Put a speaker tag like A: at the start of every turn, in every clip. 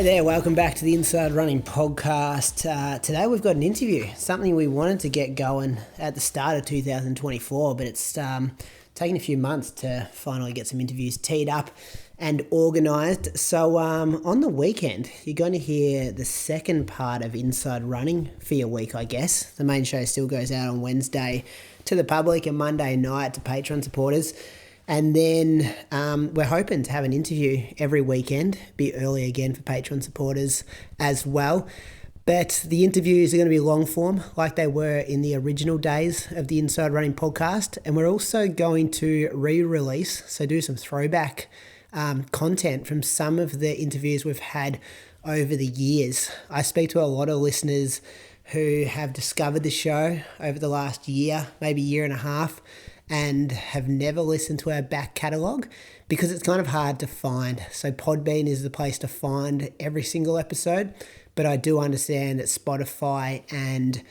A: Hey there, welcome back to the Inside Running podcast. Today we've got an interview, something we wanted to get going at the start of 2024, but it's taken a few months to finally get some interviews teed up and organised. So on the weekend, you're going to hear the second part of Inside Running for your week, I guess. The main show still goes out on Wednesday to the public and Monday night to Patreon supporters. And then we're hoping to have an interview every weekend, be early again for Patreon supporters as well. But the interviews are going to be long form like they were in the original days of the Inside Running podcast. And we're also going to re-release, so do some throwback content from some of the interviews we've had over the years. I speak to a lot of listeners who have discovered the show over the last year, maybe year and a half, and have never listened to our back catalogue because it's kind of hard to find. So Podbean is the place to find every single episode, but I do understand that Spotify and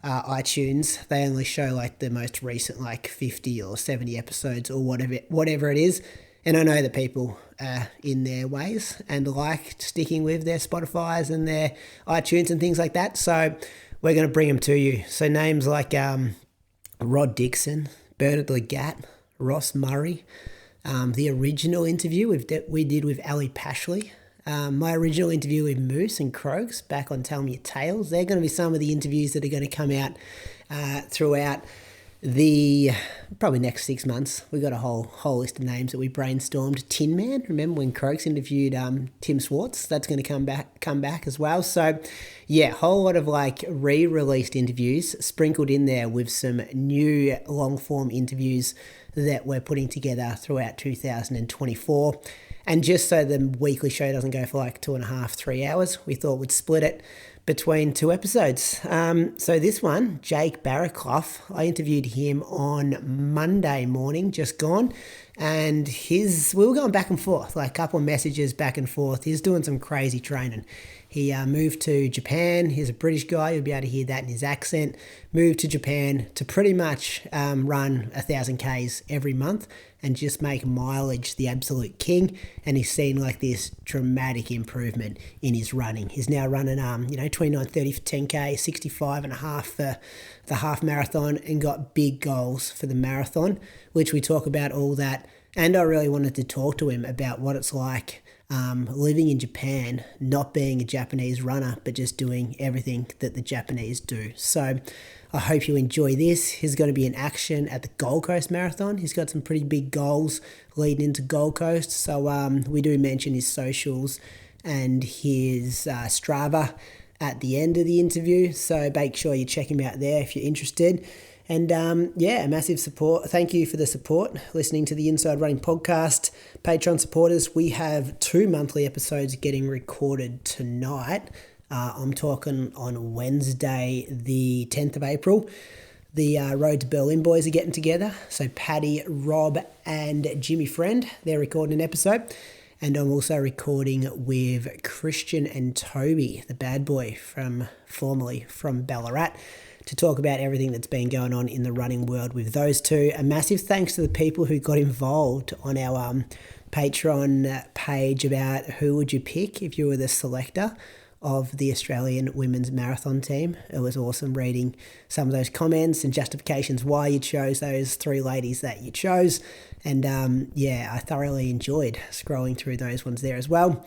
A: iTunes, they only show like the most recent like 50 or 70 episodes or whatever it is. And I know that people are in their ways and like sticking with their Spotifys and their iTunes and things like that. So we're going to bring them to you. So names like Rod Dixon, Bernard Legat, Ross Murray, the original interview we did with Ali Pashley, my original interview with Moose and Croaks back on Tell Me Your Tales. They're going to be some of the interviews that are going to come out throughout the probably next 6 months. We've got a whole list of names that we brainstormed. Tin Man, remember when Croaks interviewed Tim Swartz? That's going to come back as well. So yeah, whole lot of like re-released interviews sprinkled in there with some new long form interviews that we're putting together throughout 2024. And just so the weekly show doesn't go for like 2.5, 3 hours, we thought we'd split it between 2 episodes. So this one, Jake Barraclough, I interviewed him on Monday morning, just gone, and we were going back and forth, like a couple of messages back and forth. He's doing some crazy training. He moved to Japan. He's a British guy. You'll be able to hear that in his accent. Moved to Japan to pretty much run 1,000 Ks every month and just make mileage the absolute king. And he's seen like this dramatic improvement in his running. He's now running 29:30 for 10K, 65 and a half for the half marathon, and got big goals for the marathon, which we talk about all that. And I really wanted to talk to him about what it's like living in Japan, not being a Japanese runner, but just doing everything that the Japanese do. So I hope you enjoy this. He's going to be in action at the Gold Coast Marathon. He's got some pretty big goals leading into Gold Coast. So we do mention his socials and his Strava at the end of the interview. So make sure you check him out there if you're interested. And a massive support. Thank you for the support, listening to the Inside Running podcast. Patreon supporters, we have 2 monthly episodes getting recorded tonight. I'm talking on Wednesday, the 10th of April. The Road to Berlin boys are getting together. So Paddy, Rob, and Jimmy Friend, they're recording an episode. And I'm also recording with Christian and Toby, the bad boy formerly from Ballarat, to talk about everything that's been going on in the running world with those two. A massive thanks to the people who got involved on our Patreon page about who would you pick if you were the selector of the Australian women's marathon team. It was awesome reading some of those comments and justifications why you chose those 3 ladies that you chose. And I thoroughly enjoyed scrolling through those ones there as well.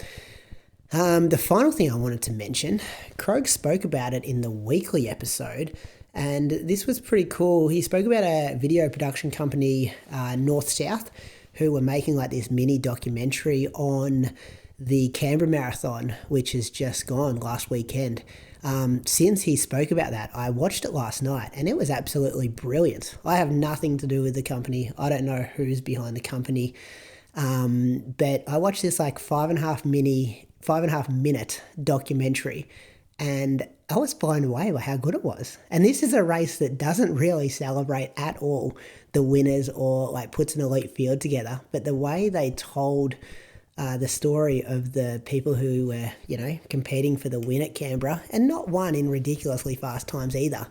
A: The final thing I wanted to mention, Krog spoke about it in the weekly episode, and this was pretty cool. He spoke about a video production company, North South, who were making like this mini documentary on the Canberra Marathon, which has just gone last weekend. Since he spoke about that, I watched it last night, and it was absolutely brilliant. I have nothing to do with the company. I don't know who's behind the company, but I watched this like 5.5 minute documentary, and I was blown away by how good it was. And this is a race that doesn't really celebrate at all the winners or like puts an elite field together, but the way they told the story of the people who were, competing for the win at Canberra, and not won in ridiculously fast times either.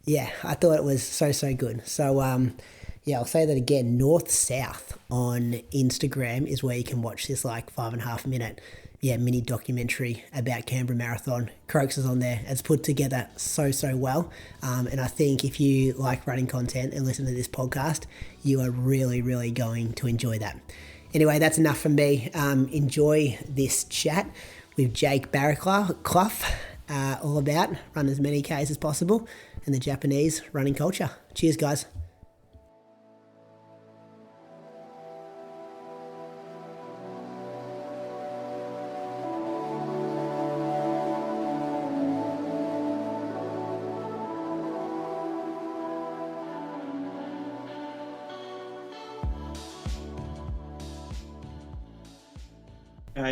A: Yeah, I thought it was so good. So, I'll say that again. North South on Instagram is where you can watch this like 5.5 minute mini documentary about Canberra Marathon. Croaks is on there. It's put together so well. And I think if you like running content and listen to this podcast, you are really, really going to enjoy that. Anyway, that's enough from me. Enjoy this chat with Jake Barraclough, all about run as many Ks as possible and the Japanese running culture. Cheers, guys.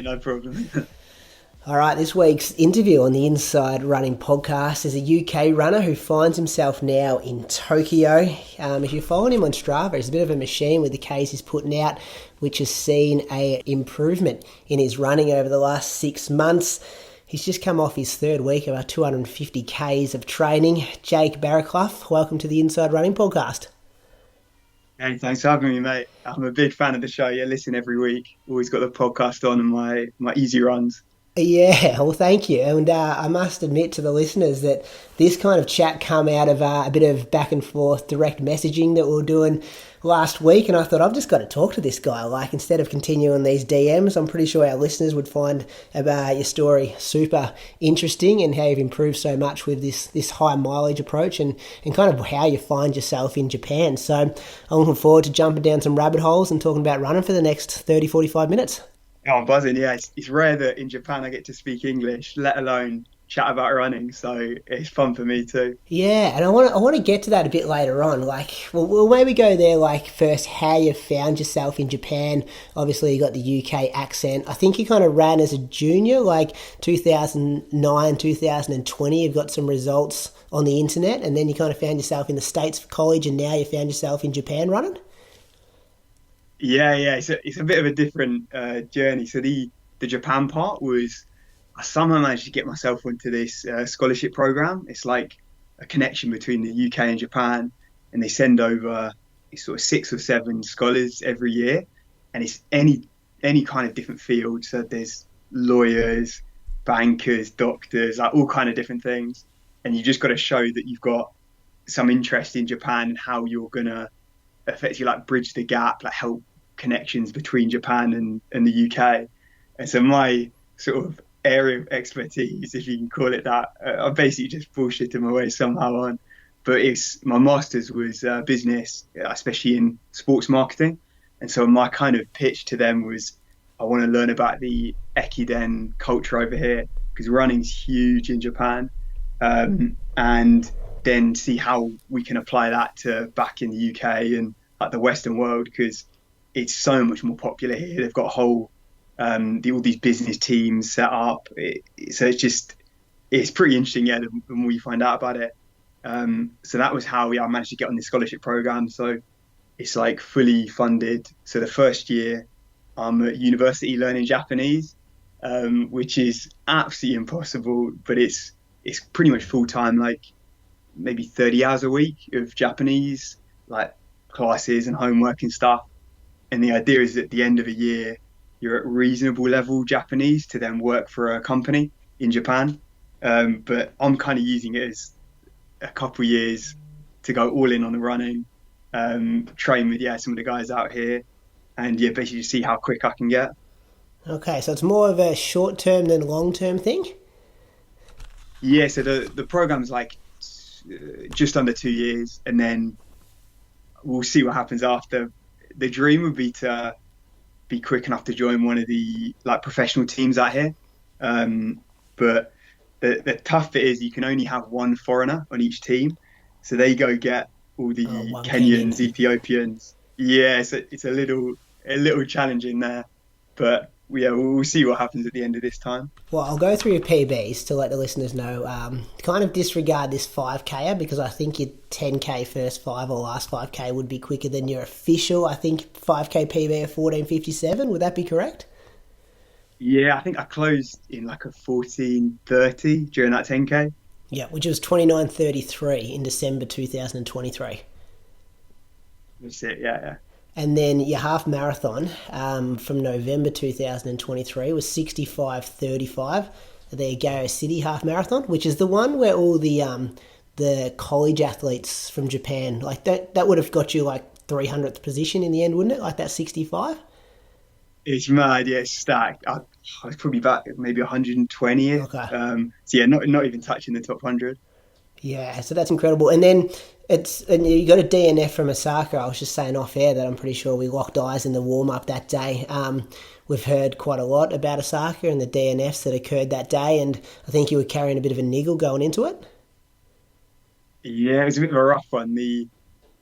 B: No problem.
A: All right, this week's interview on the Inside Running podcast is a UK runner who finds himself now in Tokyo. If you're following him on Strava, he's a bit of a machine with the Ks he's putting out, which has seen a improvement in his running over the last 6 months. He's just come off his third week of our 250 Ks of training. Jake Barraclough, welcome to the Inside Running podcast.
B: Hey, thanks for having me, mate. I'm a big fan of the show. Yeah, listen every week. Always got the podcast on and my easy runs.
A: Yeah, well, thank you. And I must admit to the listeners that this kind of chat come out of a bit of back and forth direct messaging that we were doing last week. And I thought, I've just got to talk to this guy. Like, instead of continuing these DMs, I'm pretty sure our listeners would find your story super interesting and how you've improved so much with this high mileage approach and kind of how you find yourself in Japan. So I'm looking forward to jumping down some rabbit holes and talking about running for the next 30, 45 minutes.
B: Oh, I'm buzzing. Yeah, it's rare that in Japan I get to speak English, let alone chat about running. So it's fun for me too.
A: Yeah, and I want to get to that a bit later on. Like, we'll maybe go there. Like, first, how you found yourself in Japan. Obviously, you got the UK accent. I think you kind of ran as a junior, like 2009, 2020. You've got some results on the internet, and then you kind of found yourself in the States for college, and now you found yourself in Japan running.
B: Yeah. It's a bit of a different journey. So the Japan part was I somehow managed to get myself onto this scholarship program. It's like a connection between the UK and Japan, and they send over sort of 6 or 7 scholars every year, and it's any kind of different field. So there's lawyers, bankers, doctors, like all kind of different things, and you just got to show that you've got some interest in Japan and how you're gonna effectively like bridge the gap, like help connections between Japan and the UK. And so my sort of area of expertise, if you can call it that, I basically just bullshitted my way somehow on. But my master's was business, especially in sports marketing. And so my kind of pitch to them was, I want to learn about the Ekiden culture over here because running's huge in Japan, and then see how we can apply that to back in the UK and like the Western world, because it's so much more popular here. They've got a whole all these business teams set up. So it's pretty interesting, yeah, the more you find out about it. So that was how I managed to get on this scholarship program. So it's like fully funded. So the first year I'm at university learning Japanese, which is absolutely impossible, but it's pretty much full time, like maybe 30 hours a week of Japanese, like classes and homework and stuff. And the idea is at the end of a year, you're at reasonable level Japanese to then work for a company in Japan. But I'm kind of using it as a couple of years to go all in on the running, train with some of the guys out here, and basically see how quick I can get.
A: Okay, so it's more of a short-term than long-term thing?
B: Yeah, so the program's like just under 2 years, and then we'll see what happens after. The dream would be to be quick enough to join one of the like professional teams out here. But the tough bit is you can only have one foreigner on each team. So they go get all the Kenyans, Kenyan. Ethiopians. Yeah, so it's a little challenging there. But we'll see what happens at the end of this time.
A: Well, I'll go through your PBs to let the listeners know. Kind of disregard this 5K because I think your 10K first 5 or last 5K would be quicker than your official, I think, 5K PB of 14:57. Would that be correct?
B: Yeah, I think I closed in like a 14:30 during that 10K.
A: Yeah, which was 29:33 in December 2023.
B: That's it, yeah.
A: And then your half marathon from November 2023 was 65:35, the Gao City half marathon, which is the one where all the college athletes from Japan, like that would have got you like 300th position in the end, wouldn't it? Like that 65.
B: It's mad, yeah, it's stacked. I was probably back at maybe 120th.
A: Okay.
B: So yeah, not even touching the top 100.
A: Yeah, so that's incredible. And then and you got a DNF from Osaka. I was just saying off air that I'm pretty sure we locked eyes in the warm up that day. We've heard quite a lot about Osaka and the DNFs that occurred that day, and I think you were carrying a bit of a niggle going into it.
B: Yeah, it was a bit of a rough one. The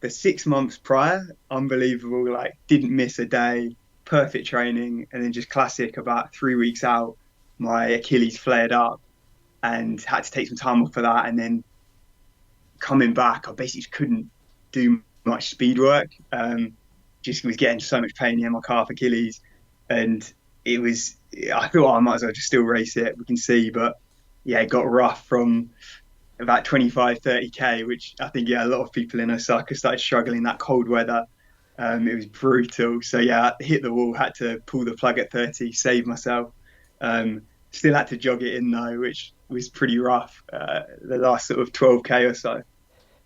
B: 6 months prior, unbelievable. Like didn't miss a day, perfect training, and then just classic. About 3 weeks out, my Achilles flared up and had to take some time off for that. And then coming back, I basically just couldn't do much speed work. Just was getting so much pain in my calf Achilles, and it was. I thought, oh, I might as well just still race it. We can see, but yeah, it got rough from about 25, 30K, which I think, yeah, a lot of people in Osaka started struggling that cold weather. It was brutal. So, yeah, I hit the wall, had to pull the plug at 30, save myself. Still had to jog it in, though, which was pretty rough, the last sort of 12K or so.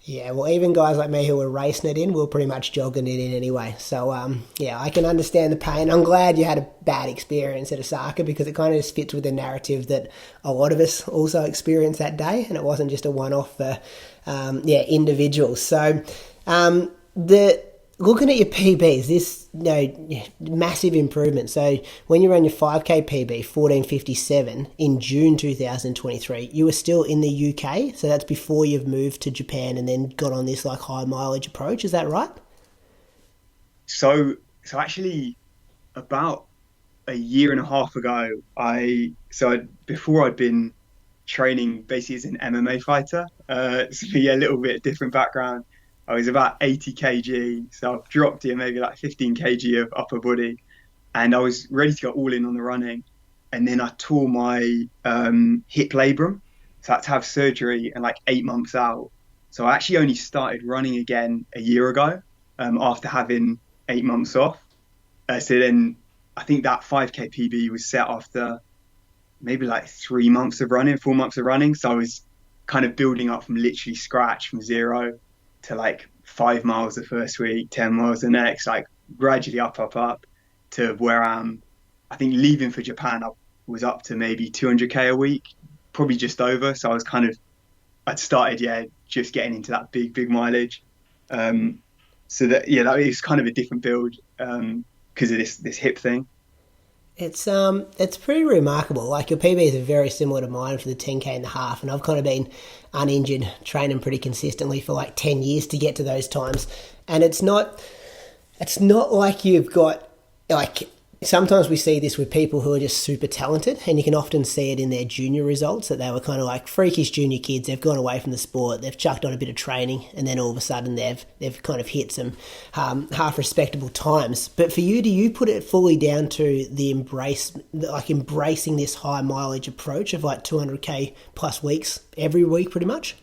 A: Yeah, well, even guys like me who were racing it in were pretty much jogging it in anyway. So, yeah, I can understand the pain. I'm glad you had a bad experience at Osaka because it kind of just fits with the narrative that a lot of us also experienced that day, and it wasn't just a one-off for, yeah, individuals. So, the looking at your PBs, this massive improvement. So when you ran your 5K PB 14:57 in June 2023, you were still in the UK. So that's before you've moved to Japan and then got on this like high mileage approach. Is that right?
B: So actually, about a year and a half ago, before I'd been training basically as an MMA fighter. So yeah, a little bit different background. I was about 80 kg, so I've dropped here maybe like 15 kg of upper body, and I was ready to go all in on the running. And then I tore my hip labrum, so I had to have surgery and like 8 months out. So I actually only started running again a year ago after having 8 months off. So then I think that 5K PB was set after maybe like 3 months of running, 4 months of running. So I was kind of building up from literally scratch from zero to like 5 miles the first week, 10 miles the next, like gradually up to where I am. I think leaving for Japan, I was up to maybe 200K a week, probably just over. So I was I'd started, yeah, just getting into that big mileage. So that is kind of a different build because of this hip thing.
A: It's pretty remarkable. Like your PBs are very similar to mine for the 10K and the half, and I've kind of been uninjured training pretty consistently for like 10 years to get to those times. And it's not like you've got like sometimes we see this with people who are just super talented, and you can often see it in their junior results that they were kind of like freakish junior kids. They've gone away from the sport, they've chucked on a bit of training, and then all of a sudden they've kind of hit some half respectable times. But for you, do you put it fully down to the embracing this high mileage approach of like 200K plus weeks every week, pretty much?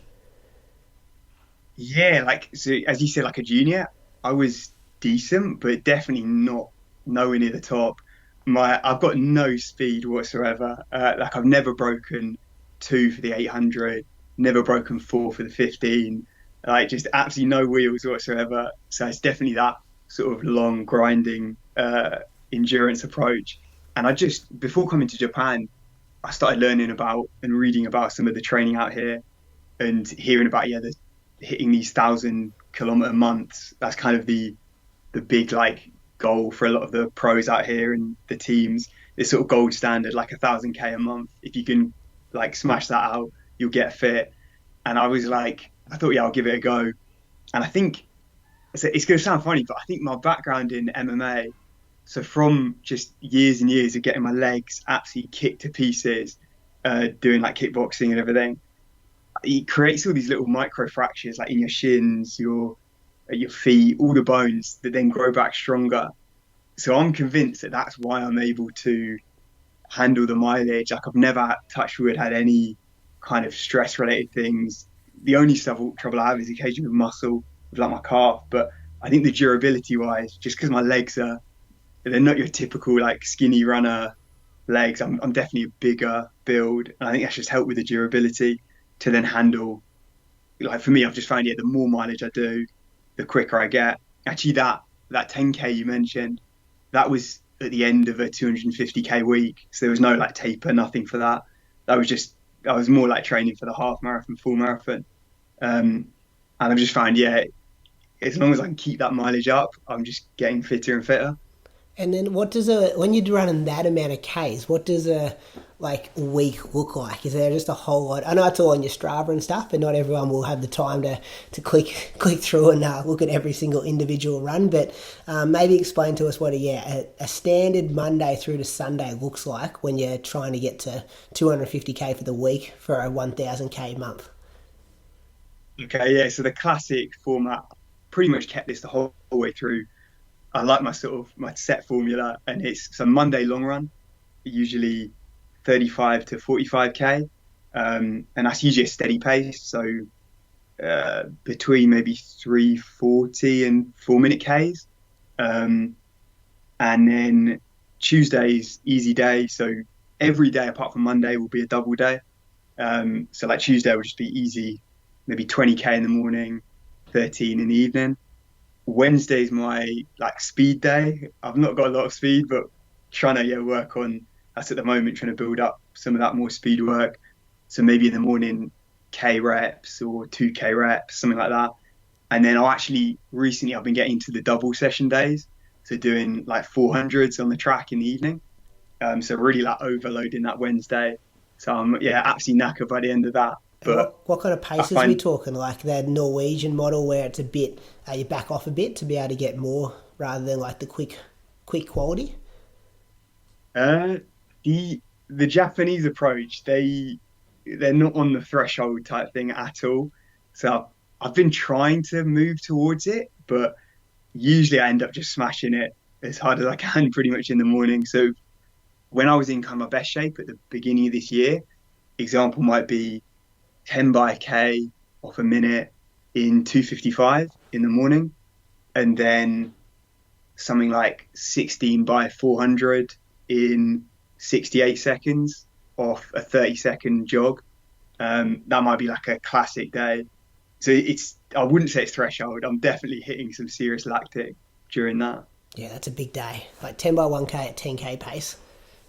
B: Yeah, like so as you said, like a junior, I was decent, but definitely not nowhere near the top. I've got no speed whatsoever. Like I've never broken two for the 800, never broken four for the 15. Like just absolutely no wheels whatsoever. So it's definitely that sort of long grinding endurance approach. And I just before coming to Japan, I started learning about and reading about some of the training out here and hearing about hitting these 1,000 kilometer months. That's kind of the big like goal for a lot of the pros out here and the teams. This sort of gold standard, like 1,000K a month. If you can like smash that out, you'll get fit. And I was like, I thought, yeah, I'll give it a go. And I think it's going to sound funny, but I think my background in MMA, so from just years and years of getting my legs absolutely kicked to pieces, doing like kickboxing and everything, it creates all these little micro fractures like in your shins, your feet, all the bones that then grow back stronger. So I'm convinced that that's why I'm able to handle the mileage. Like I've never touched wood had any kind of stress related things. The only trouble I have is occasionally with muscle, with like my calf. But I think the durability wise, just because my legs are they're not your typical like skinny runner legs. I'm definitely a bigger build, and I think that's just helped with the durability to then handle. Like for me, I've just found the more mileage I do, the quicker I get. Actually, that 10K you mentioned, that was at the end of a 250K week, so there was no like taper, nothing for that. That was just I was more like training for the half marathon, full marathon. And I've just found, yeah, as long as I can keep that mileage up, I'm just getting fitter and fitter.
A: And then what does when you're running that amount of Ks, what does a like week look like? Is there just a whole lot? I know it's all on your Strava and stuff, but not everyone will have the time to click through and look at every single individual run. But maybe explain to us what a standard Monday through to Sunday looks like when you're trying to get to 250K for the week for a 1000K month.
B: Okay, yeah. So the classic format pretty much kept this the whole way through. I like my sort of my set formula, and it's so Monday long run, usually 35 to 45K, and that's usually a steady pace. So between maybe 340 and 4 minute Ks, um, and then Tuesday's easy day. So every day apart from Monday will be a double day. So like Tuesday will just be easy, maybe 20K in the morning, 13 in the evening. Wednesday's my like speed day. I've not got a lot of speed, but trying to work on that's at the moment trying to build up some of that more speed work. So maybe in the morning K reps or 2K reps, something like that. And then recently I've been getting to the double session days. So doing like 400s on the track in the evening. So really like overloading that Wednesday. So I'm absolutely knackered by the end of that.
A: And
B: But
A: what kind of
B: I
A: paces are we
B: find
A: talking? Like that Norwegian model where it's a bit you back off a bit to be able to get more rather than like the quick quality.
B: uh the Japanese approach, they're not on the threshold type thing at all. So I've been trying to move towards it, but usually I end up just smashing it as hard as I can pretty much in the morning. So when I was in kind of my best shape at the beginning of this year, example might be 10 by K off a minute in 255 in the morning, and then something like 16 by 400 in 68 seconds off a 30-second jog. That might be like a classic day. So I wouldn't say it's threshold. I'm definitely hitting some serious lactic during that.
A: Yeah, that's a big day. Like 10 by 1K at 10K pace,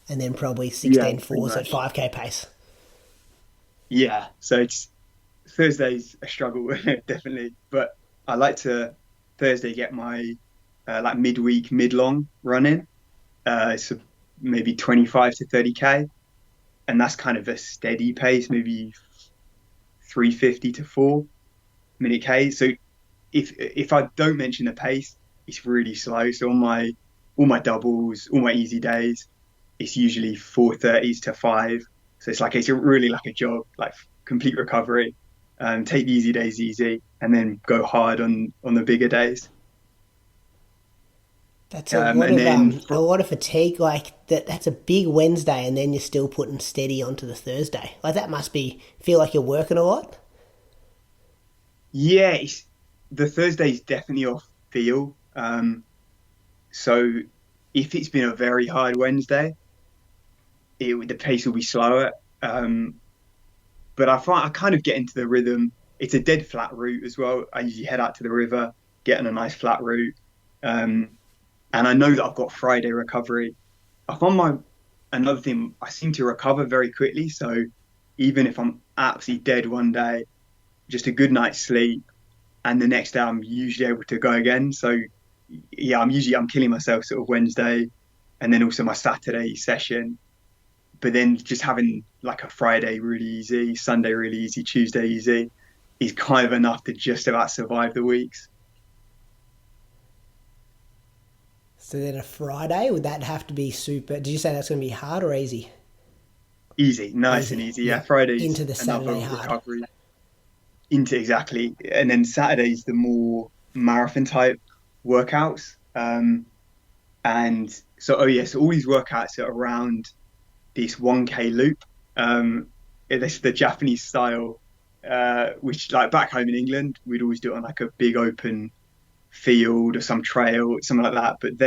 A: and then probably
B: Yeah,
A: 16
B: pretty
A: fours at
B: much.
A: 5K pace.
B: Yeah. So it's Thursday's a struggle, definitely. But I like to Thursday get my like midweek, mid-long running. So maybe 25 to 30K. And that's kind of a steady pace, maybe 350 to 4 minute K. So if I don't mention the pace, it's really slow. So on my all my doubles, all my easy days, it's usually 4:30s to 5. So it's really like a jog, like complete recovery. Take the easy days easy, and then go hard on the bigger days.
A: That's
B: And then
A: a lot of fatigue. Like that's a big Wednesday, and then you're still putting steady onto the Thursday. Like that must be feel like you're working a lot.
B: yeah, the Thursday's definitely off feel. So if it's been a very hard Wednesday, the pace will be slower. But I find I kind of get into the rhythm. It's a dead flat route as well. I usually head out to the river, get on a nice flat route, um, and I know that I've got Friday recovery. I find my another thing I seem to recover very quickly. So even if I'm absolutely dead one day, just a good night's sleep, and the next day I'm usually able to go again. So yeah, I'm killing myself sort of Wednesday, and then also my Saturday session. But then just having like a Friday really easy, Sunday really easy, Tuesday easy is kind of enough to just about survive the weeks.
A: So then a Friday would that have to be super? Did you say that's going to be hard or easy?
B: Easy, nice and
A: Easy.
B: easy. Yeah,
A: Yeah.
B: Friday's
A: Into the
B: another
A: Saturday hard.
B: recovery into exactly, and then Saturday's the more marathon type workouts. And so, oh yes, so all these workouts are around this 1K loop. It's the Japanese style, which like back home in England, we'd always do it on like a big open field or some trail, something like that. But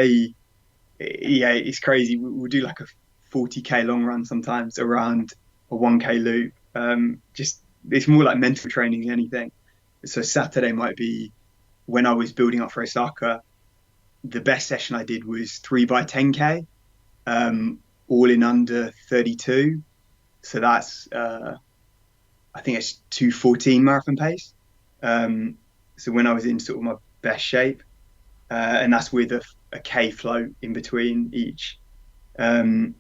B: yeah, it's crazy. We'll do like a 40K long run sometimes around a 1K loop. Just it's more like mental training than anything. So Saturday might be when I was building up for Osaka. The best session I did was 3 by 10K, um, all in under 32. So that's I think it's 2:14 marathon pace. Um, so when I was in sort of my best shape, and that's with a K float in between each. Um,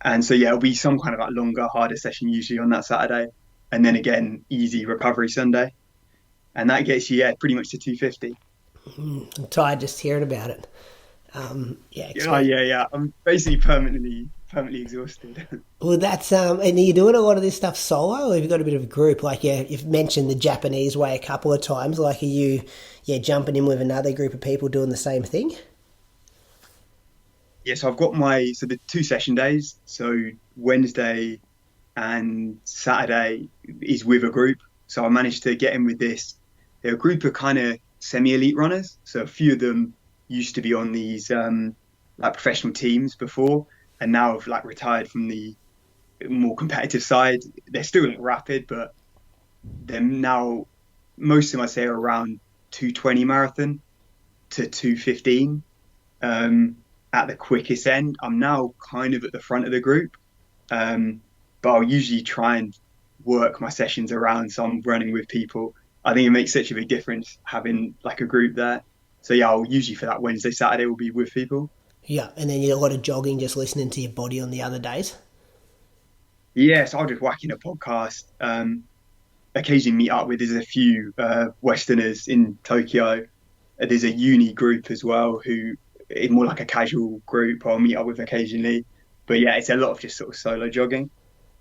B: and so yeah, it'll be some kind of like longer, harder session usually on that Saturday, and then again easy recovery Sunday, and that gets you yeah pretty much to 250.
A: I'm tired just hearing about it. Yeah,
B: Yeah,
A: expect.
B: yeah, yeah. I'm basically permanently exhausted.
A: Well, that's and are you doing a lot of this stuff solo, or have you got a bit of a group? Like, yeah, you've mentioned the Japanese way a couple of times. Like, are you, yeah, jumping in with another group of people doing the same thing?
B: Yeah, so I've got the 2 session days. So Wednesday and Saturday is with a group. So I managed to get in with this. They're a group of kind of semi-elite runners. So a few of them used to be on these like professional teams before, and now have like retired from the more competitive side. They're still like rapid, but they're now most of them I say are around 220 marathon to 215 um, at the quickest end. I'm now kind of at the front of the group, um, but I'll usually try and work my sessions around so I'm running with people. I think it makes such a big difference having like a group there. So yeah, I'll usually for that Wednesday, Saturday will be with people.
A: Yeah, and then you do a lot of jogging, just listening to your body on the other days.
B: Yeah, so I'll just whack in a podcast. Occasionally meet up with. There's a few Westerners in Tokyo. There's a uni group as well who is more like a casual group I'll meet up with occasionally. But yeah, it's a lot of just sort of solo jogging.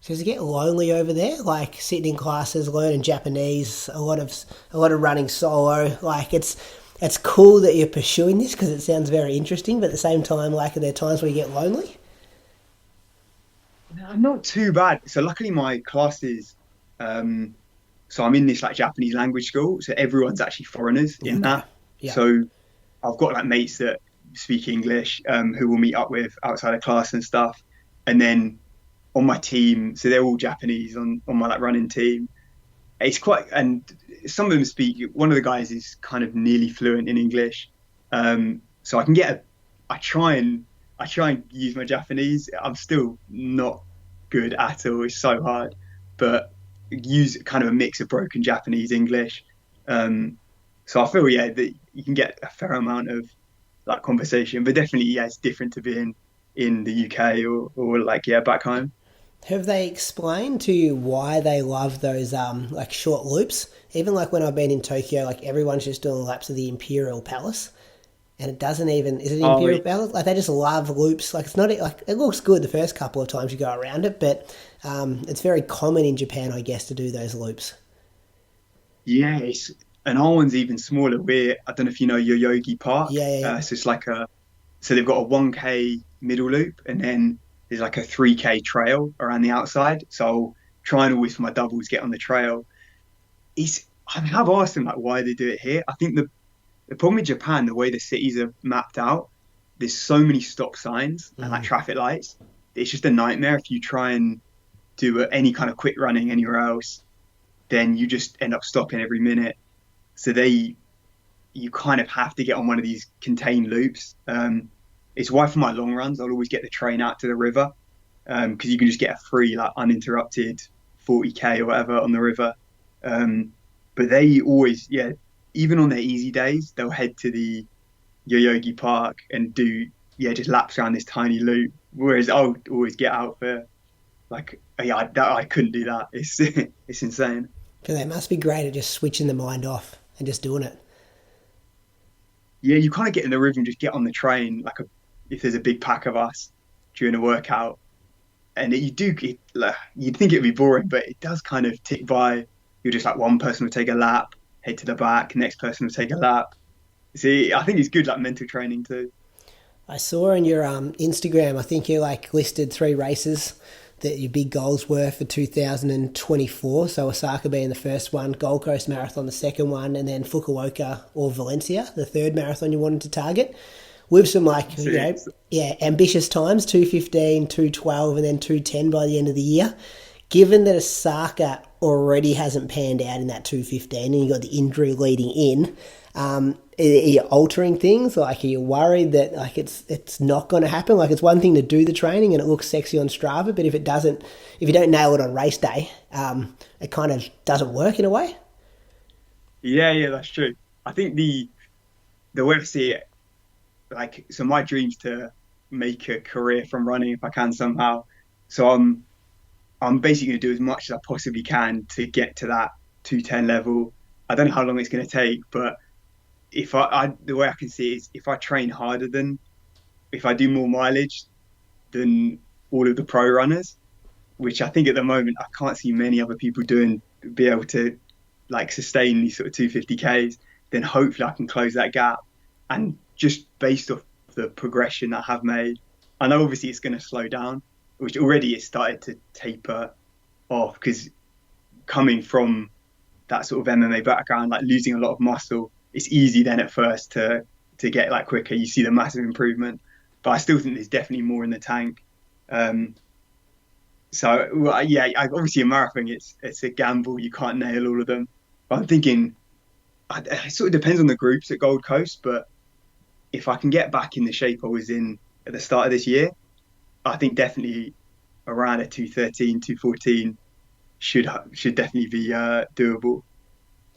A: So does it get lonely over there? Like sitting in classes, learning Japanese, a lot of running solo. Like it's cool that you're pursuing this because it sounds very interesting, but at the same time, like are there times where you get lonely?
B: No, not too bad. So luckily my classes, um, so I'm in this like Japanese language school, so everyone's actually foreigners
A: Yeah,
B: in
A: okay.
B: that.
A: Yeah.
B: So I've got like mates that speak English, who we'll meet up with outside of class and stuff. And then on my team, so they're all Japanese on my like running team. It's quite, and some of them speak. One of the guys is kind of nearly fluent in English, so I can get a. I try and I try and use my Japanese. I'm still not good at all. It's so hard, but use kind of a mix of broken Japanese English. Um, so I feel yeah that you can get a fair amount of like conversation, but definitely yeah it's different to being in the UK or like yeah back home.
A: Have they explained to you why they love those like short loops? Even like when I've been in Tokyo, like everyone's just doing laps of the Imperial Palace, and it doesn't even is it the
B: Oh
A: Imperial Palace? Like they just love loops. Like it's not like it looks good the first couple of times you go around it, but it's very common in Japan, I guess, to do those loops.
B: yes, and our one's even smaller. I don't know if you know Yoyogi Park.
A: Yeah, yeah, yeah.
B: So it's like so they've got a 1K middle loop and then there's like a 3K trail around the outside. So I'll try and always for my doubles get on the trail. I have asked them like why they do it here. I think the problem with Japan, the way the cities are mapped out, there's so many stop signs and like traffic lights. It's just a nightmare if you try and do any kind of quick running anywhere else, then you just end up stopping every minute. So you kind of have to get on one of these contained loops. It's why for my long runs, I'll always get the train out to the river because you can just get a free, like uninterrupted 40K or whatever on the river. Um, but they always, yeah, even on their easy days, they'll head to the Yoyogi Park and do, yeah, just laps around this tiny loop. Whereas I'll always get out for like, yeah, I couldn't do that. It's it's insane.
A: So they must be great at just switching the mind off and just doing it.
B: Yeah, you kind of get in the rhythm, just get on the train. If there's a big pack of us during a workout, and like, you'd think it'd be boring, but it does kind of tick by. You're just like one person will take a lap, head to the back, next person will take a lap. See, I think it's good like mental training too.
A: I saw on your Instagram, I think you like listed 3 races your big goals were for 2024. So Osaka being the first one, Gold Coast Marathon the second one, and then Fukuoka or Valencia, the third marathon you wanted to target. With some ambitious times, 2:15, 2:12, and then 2:10 by the end of the year. Given that Osaka already hasn't panned out in that 2:15 and you got the injury leading in, are you altering things? Like, are you worried that like it's not going to happen? Like, it's one thing to do the training and it looks sexy on Strava, but if you don't nail it on race day, it kind of doesn't work in a way.
B: Yeah, that's true. I think the way I see it, like, so my dream's to make a career from running if I can somehow. So I'm basically going to do as much as I possibly can to get to that 210 level. I don't know how long it's going to take, but if the way I can see it is if I train harder than if I do more mileage than all of the pro runners, which I think at the moment I can't see many other people doing, be able to like sustain these sort of 250Ks, then hopefully I can close that gap. And just based off the progression I have made, I know obviously it's going to slow down, which already it started to taper off because coming from that sort of MMA background, like losing a lot of muscle, it's easy then at first to get like quicker. You see the massive improvement, but I still think there's definitely more in the tank. Um, so well, yeah, obviously a marathon, it's a gamble. You can't nail all of them. But I'm thinking it sort of depends on the groups at Gold Coast. But if I can get back in the shape I was in at the start of this year, I think definitely around a 213, 214 should definitely be doable.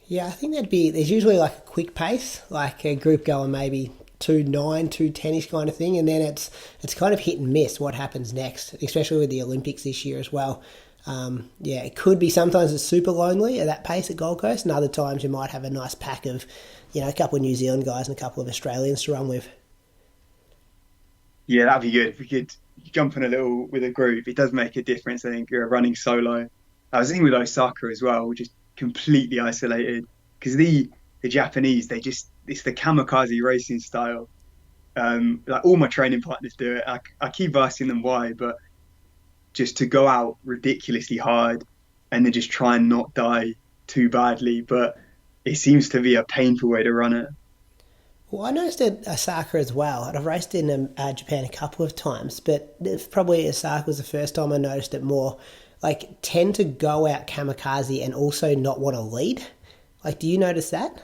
A: Yeah, I think there's usually like a quick pace, like a group going maybe 2:09, 2:10ish kind of thing, and then it's kind of hit and miss what happens next, especially with the Olympics this year as well. Yeah, it could be sometimes it's super lonely at that pace at Gold Coast, and other times you might have a nice pack of, a couple of New Zealand guys and a couple of Australians to run with.
B: Yeah, that'd be good if we could jump in a little with a group. It does make a difference. I think you're running solo. I was thinking with Osaka as well, just completely isolated because the Japanese, it's the kamikaze racing style. Like all my training partners do it. I keep asking them why, but just to go out ridiculously hard and then just try and not die too badly. But it seems to be a painful way to run it.
A: Well, I noticed at Osaka as well, and I've raced in Japan a couple of times, but it's probably Osaka was the first time I noticed it more. Like, tend to go out kamikaze and also not want to lead. Like, do you notice that?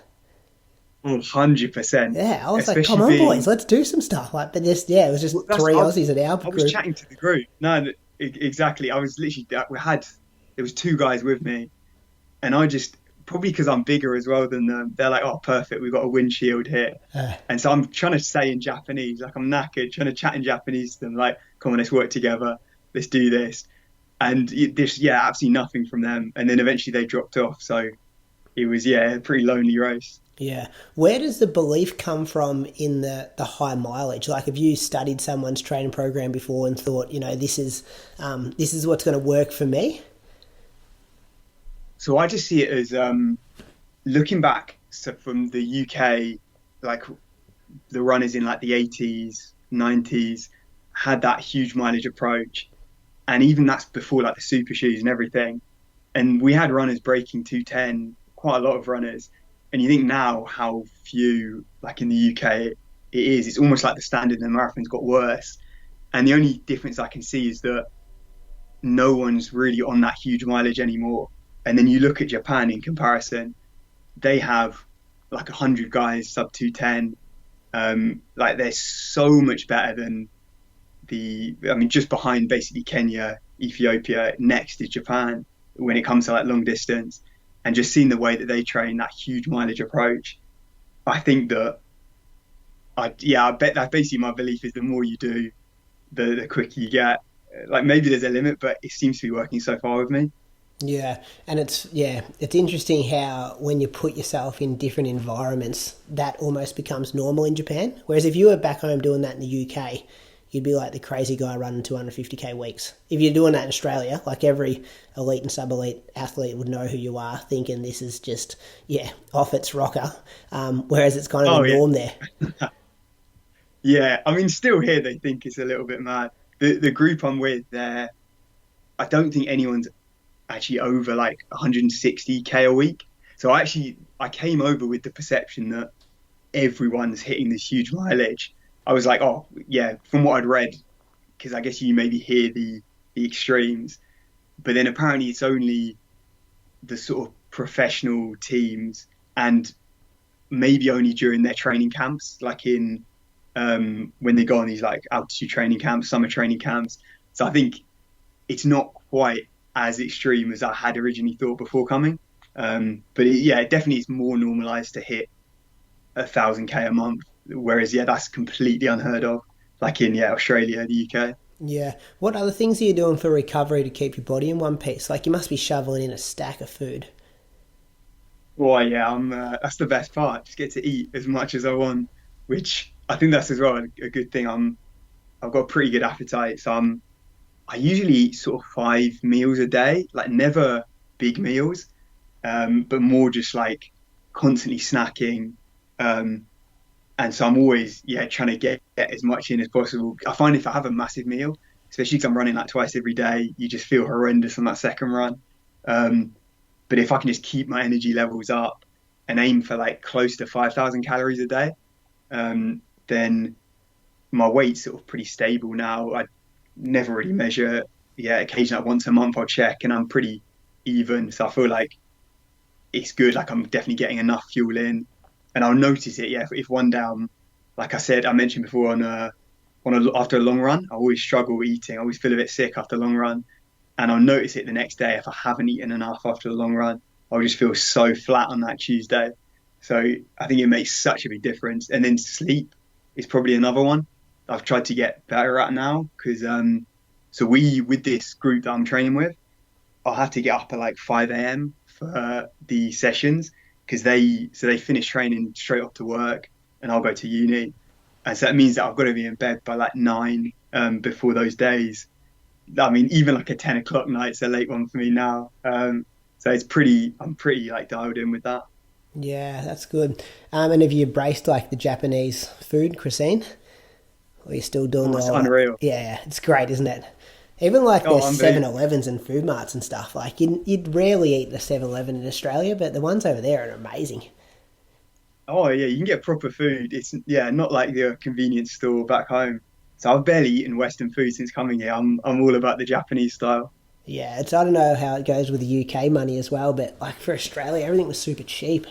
B: 100%.
A: Yeah, I was like, come
B: Especially
A: on, boys,
B: being,
A: let's do some stuff. Like, but just, yeah, it was just
B: well, that's
A: three Aussies in our
B: I was
A: group.
B: chatting to the group. No, exactly. I was literally there was two guys with me, and I just probably because I'm bigger as well than them. They're like, oh, perfect, we've got a windshield here,
A: Uh,
B: and so I'm trying to say in Japanese, like I'm knackered, trying to chat in Japanese to them, like, come on, let's work together, let's do this, and this, yeah, absolutely nothing from them, and then eventually they dropped off. So it was, yeah, a pretty lonely race.
A: yeah. Where does the belief come from in the high mileage? Like, have you studied someone's training program before and thought, this is what's going to work for me?
B: So I just see it as looking back, so from the UK, like the runners in like the 80s, 90s had that huge mileage approach. And even that's before like the super shoes and everything. And we had runners breaking 210, quite a lot of runners. And you think now how few, like in the UK, it is. It's almost like the standard in the marathon's got worse. And the only difference I can see is that no one's really on that huge mileage anymore. And then you look at Japan in comparison, they have like 100 guys sub 210. Like they're so much better than I mean, just behind basically Kenya, Ethiopia, next is Japan when it comes to like long distance. And just seeing the way that they train that huge mileage approach, I think that I bet that basically my belief is the more you do, the quicker you get. Like maybe there's a limit, but it seems to be working so far with me.
A: Yeah, and it's interesting how when you put yourself in different environments, that almost becomes normal in Japan. Whereas if you were back home doing that in the UK, you'd be like the crazy guy running 250K weeks. If you're doing that in Australia, like every elite and sub-elite athlete would know who you are, thinking this is just, off its rocker. Whereas it's kind of
B: Oh
A: the
B: yeah,
A: norm there.
B: yeah. I mean, still here they think it's a little bit mad. The group I'm with, there, I don't think anyone's actually over like 160k a week. So I came over with the perception that everyone's hitting this huge mileage. I was like, oh yeah, from what I'd read, because I guess you maybe hear the extremes, but then apparently it's only the sort of professional teams and maybe only during their training camps, like in when they go on these like altitude training camps, summer training camps. So I think it's not quite as extreme as I had originally thought before coming. But yeah, it definitely is more normalized to hit 1,000k a month, whereas yeah, that's completely unheard of. Like in yeah Australia, the UK.
A: Yeah. What other things are you doing for recovery to keep your body in one piece? Like you must be shoveling in a stack of food.
B: Well, yeah, that's the best part. Just get to eat as much as I want, which I think that's as well a good thing. I've got a pretty good appetite, so I usually eat sort of 5 meals a day, like never big meals, but more just like constantly snacking. Um, and so I'm always, yeah, trying to get as much in as possible. I find if I have a massive meal, especially because I'm running like twice every day, you just feel horrendous on that second run. Um, but if I can just keep my energy levels up and aim for like close to 5,000 calories a day, then my weight's sort of pretty stable now. I never really measure. Yeah, occasionally like once a month I'll check and I'm pretty even. So I feel like it's good. Like I'm definitely getting enough fuel in, and I'll notice it. Yeah, if one down, like I said, I mentioned before after a long run, I always struggle eating. I always feel a bit sick after a long run, and I'll notice it the next day if I haven't eaten enough after a long run. I'll just feel so flat on that Tuesday. So I think it makes such a big difference. And then sleep is probably another one I've tried to get better at now because so we with this group that I'm training with, I'll have to get up at like 5 a.m. for the sessions because they finish training straight off to work and I'll go to uni. And so that means that I've got to be in bed by like 9 before those days. I mean, even like a 10 o'clock night's a late one for me now. So I'm pretty like dialed in with that.
A: Yeah, that's good. And have you embraced like the Japanese food cuisine? Or are you still doing
B: Oh,
A: the
B: it's
A: whole like,
B: unreal.
A: yeah, it's great, isn't it? Even like the
B: Oh,
A: 7-Elevens and food marts and stuff. Like you'd rarely eat the 7-Eleven in Australia, but the ones over there are amazing.
B: oh yeah, you can get proper food. It's yeah, not like the convenience store back home. So I've barely eaten Western food since coming here. I'm all about the Japanese style.
A: Yeah, it's I don't know how it goes with the UK money as well, but like for Australia, everything was super cheap.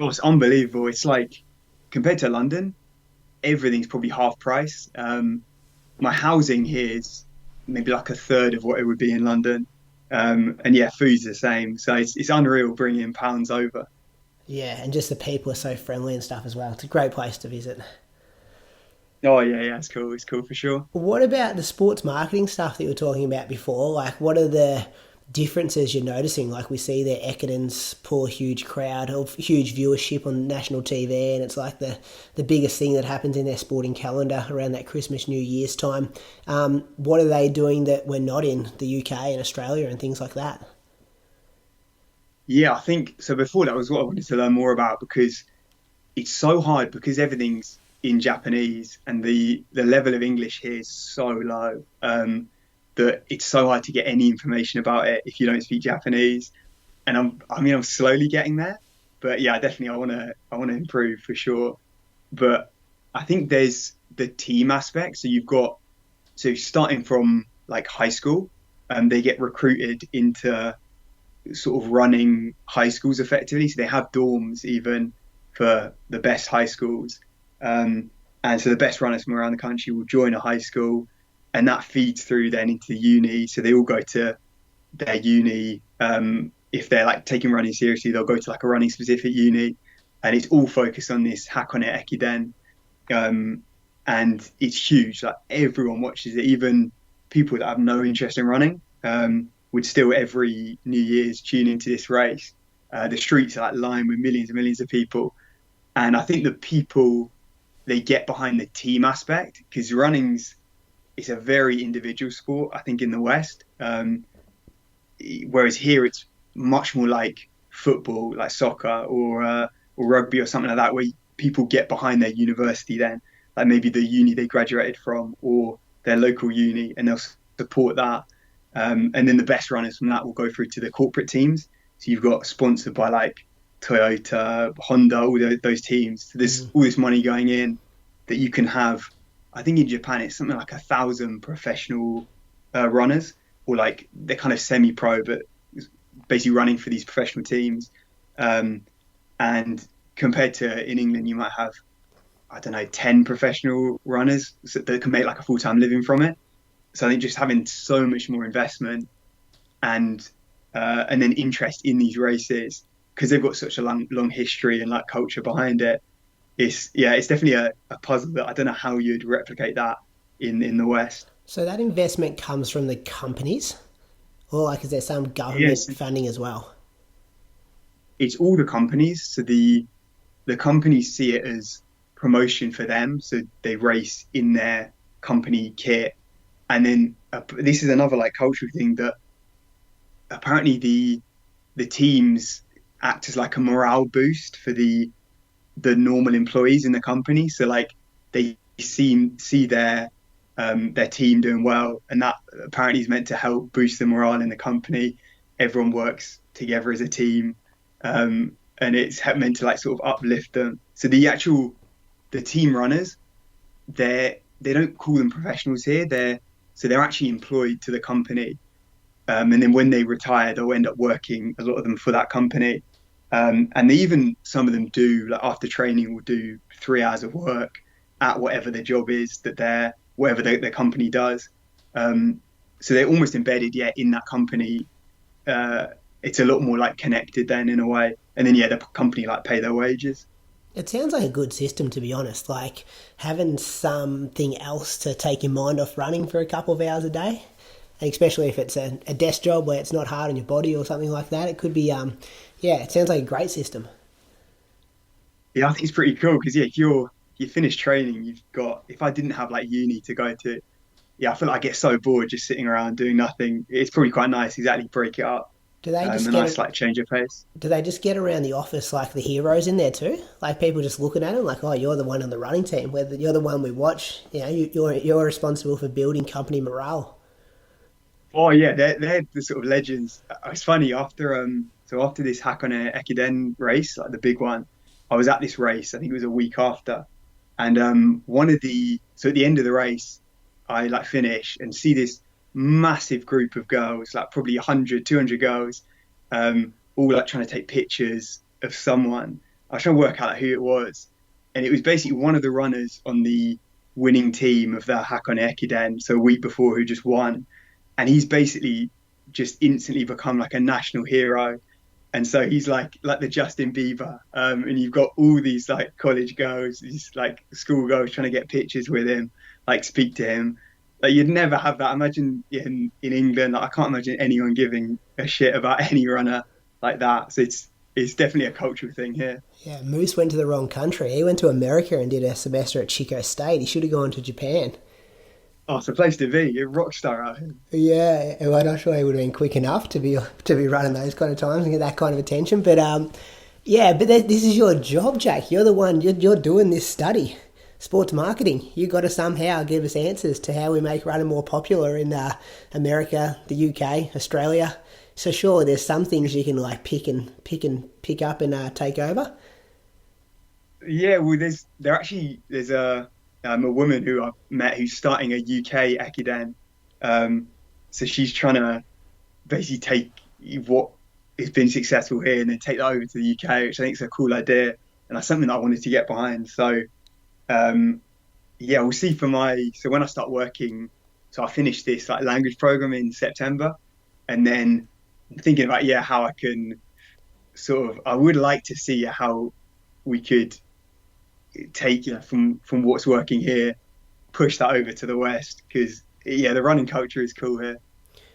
B: Oh, it's unbelievable. It's like compared to London, everything's probably half price. My housing here is maybe like a third of what it would be in London. And yeah, food's the same. So it's unreal bringing pounds over.
A: Yeah, and just the people are so friendly and stuff as well. It's a great place to visit.
B: Oh yeah, yeah, it's cool. It's cool for sure.
A: What about the sports marketing stuff that you were talking about before? Like, what are the differences you're noticing? Like, we see the Ekidens pull a huge crowd or huge viewership on national TV, and it's like the biggest thing that happens in their sporting calendar around that Christmas, New Year's time. What are they doing that we're not in the UK and Australia and things like that?
B: Yeah, I think so. Before that was what I wanted to learn more about because it's so hard because everything's in Japanese and the level of English here is so low that it's so hard to get any information about it if you don't speak Japanese. And I mean, I'm slowly getting there, but yeah, definitely I want to improve for sure. But I think there's the team aspect. So you've got so starting from like high school, they get recruited into sort of running high schools effectively. So they have dorms even for the best high schools. And so the best runners from around the country will join a high school and that feeds through then into the uni. So they all go to their uni. If they're like taking running seriously, they'll go to like a running specific uni and it's all focused on this Hakone Ekiden. Um, and it's huge. Like everyone watches it, even people that have no interest in running would still every New Year's tune into this race. The streets are like lined with millions and millions of people, and I think the people they get behind the team aspect because running's it's a very individual sport. I think in the West, whereas here it's much more like football, like soccer or rugby or something like that, where people get behind their university then, like maybe the uni they graduated from or their local uni, and they'll support that. And then the best runners from that will go through to the corporate teams. So you've got sponsored by like Toyota, Honda, all those teams. So there's all this money going in that you can have. I think in Japan it's something like 1,000 professional runners, or like they're kind of semi-pro, but basically running for these professional teams. And compared to in England, you might have, I don't know, 10 professional runners that can make like a full-time living from it. So I think just having so much more investment and then interest in these races, because they've got such a long history and like culture behind it. It's definitely a puzzle that I don't know how you'd replicate that in the West.
A: So that investment comes from the companies, or like is there some government
B: Yes,
A: funding as well?
B: it's all the companies. So the companies see it as promotion for them. So they race in their company kit. And then this is another like cultural thing that apparently the teams act as like a morale boost for the normal employees in the company. So like they see their team doing well, and that apparently is meant to help boost the morale in the company. Everyone works together as a team, and it's meant to like sort of uplift them. So the team runners, they don't call them professionals here. They're actually employed to the company, and then when they retire, they'll end up working, a lot of them, for that company. And they even, some of them do, like after training, will do 3 hours of work at whatever their job is whatever their company does. So they're almost embedded, yeah, in that company. It's a lot more like connected then in a way. And then, yeah, the company like pay their wages.
A: It sounds like a good system, to be honest. Like having something else to take your mind off running for a couple of hours a day, and especially if it's a desk job where it's not hard on your body or something like that. It could be, it sounds like a great system.
B: Yeah, I think it's pretty cool because, yeah, if you finish training, you've got, if I didn't have like uni to go to, yeah, I feel like I get so bored just sitting around doing nothing. It's probably quite nice, exactly, break it up.
A: Do they just
B: A nice like change of pace.
A: do they just get around the office like the heroes in there too? Like people just looking at them like, oh, you're the one on the running team. Whether you're the one we watch, you're responsible for building company morale.
B: Oh yeah, they're the sort of legends. It's funny after this Hakone Ekiden race, like the big one, I was at this race. I think it was a week after, and so at the end of the race, I like finish and see this massive group of girls, like probably 100, 200 girls, all like trying to take pictures of someone. I was trying to work out like, who it was, and it was basically one of the runners on the winning team of the Hakone Ekiden, so a week before, who just won, and he's basically just instantly become like a national hero. And so he's like the Justin Bieber, and you've got all these like college girls, these like school girls trying to get pictures with him, like speak to him. Like you'd never have that. Imagine in England, like, I can't imagine anyone giving a shit about any runner like that. So it's definitely a cultural thing here.
A: Yeah, Moose went to the wrong country. He went to America and did a semester at Chico State. He should have gone to Japan.
B: Oh, it's a place to be. You're a rock star out here.
A: Yeah, well, I'm not sure he would have been quick enough to be running those kind of times and get that kind of attention. But this is your job, Jack. You're the one. You're doing this study, sports marketing. You got to somehow give us answers to how we make running more popular in America, the UK, Australia. So surely there's some things you can like pick up and take over.
B: Yeah, well, there's a woman who I've met who's starting a UK Ekiden. So she's trying to basically take what has been successful here and then take that over to the UK, which I think is a cool idea. And that's something that I wanted to get behind. So, we'll see so when I start working, so I finish this like language program in September, and then I'm thinking about, how I can I would like to see how we could take from what's working here, push that over to the West, because the running culture is cool here.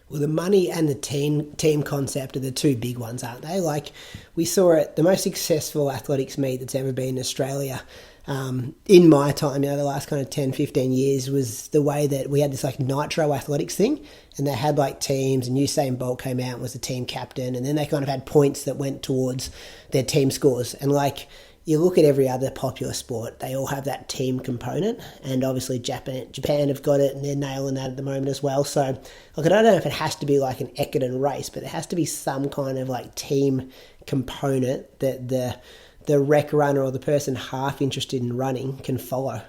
A: Well, the money and the team concept are the two big ones, aren't they? Like we saw it, the most successful athletics meet that's ever been in Australia in my time, the last kind of 10, 15 years, was the way that we had this like nitro athletics thing, and they had like teams, and Usain Bolt came out and was the team captain, and then they kind of had points that went towards their team scores, and like, you look at every other popular sport, they all have that team component, and obviously Japan have got it, and they're nailing that at the moment as well. So, look, I don't know if it has to be like an Ekiden race, but there has to be some kind of like team component that the rec runner or the person half interested in running can follow.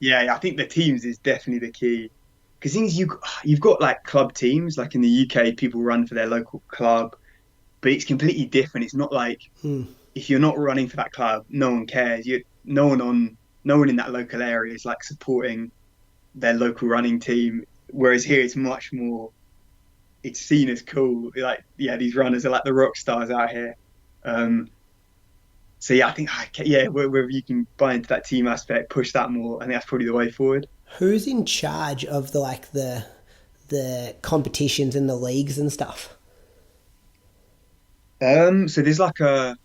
B: Yeah, I think the teams is definitely the key. Because things you've got like club teams, like in the UK, people run for their local club, but it's completely different. It's not like
A: Hmm.
B: if you're not running for that club, no one cares. No one in that local area is like supporting their local running team. Whereas here, it's much more. It's seen as cool. Like yeah, these runners are like the rock stars out here. Um, so yeah, I think yeah, whether you can buy into that team aspect, push that more, I think that's probably the way forward.
A: Who's in charge of the competitions and the leagues and stuff?
B: So there's like a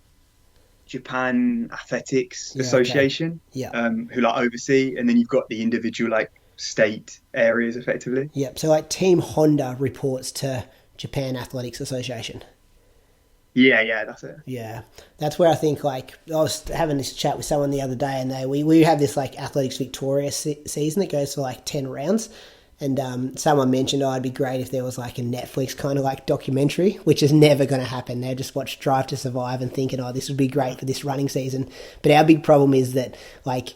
B: Japan Athletics
A: Yeah, okay.
B: Association,
A: Yeah.
B: who like oversee, and then you've got the individual like state areas effectively.
A: Yep. So like Team Honda reports to Japan Athletics Association.
B: Yeah, yeah, that's it.
A: Yeah, that's where I think like I was having this chat with someone the other day, and we have this like Athletics Victoria season that goes for like 10 rounds, and someone mentioned, oh, it'd be great if there was like a Netflix kind of like documentary, which is never going to happen. They just watch Drive to Survive and thinking, oh, this would be great for this running season. But our big problem is that like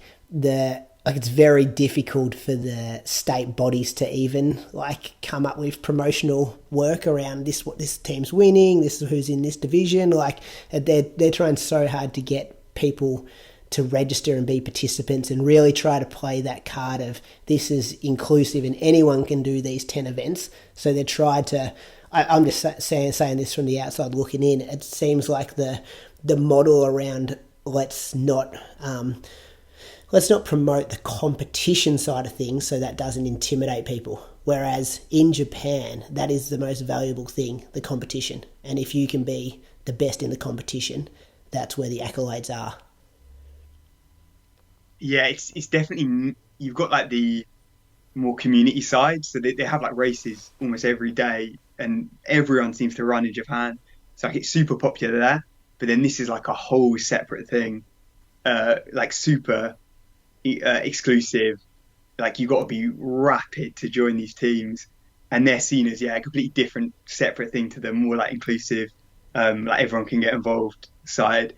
A: it's very difficult for the state bodies to even like come up with promotional work around this, what this team's winning, this is who's in this division. Like they're trying so hard to get people to register and be participants and really try to play that card of this is inclusive and anyone can do these 10 events. So they tried to, I'm just saying this from the outside looking in, it seems like the model around let's not promote the competition side of things so that doesn't intimidate people. Whereas in Japan, that is the most valuable thing, the competition. And if you can be the best in the competition, that's where the accolades are.
B: Yeah, it's definitely you've got like the more community side, so they have like races almost every day, and everyone seems to run in Japan. So like it's super popular there. But then this is like a whole separate thing, like super exclusive. Like you got to be rapid to join these teams, and they're seen as yeah a completely different, separate thing to the more like inclusive, like everyone can get involved side.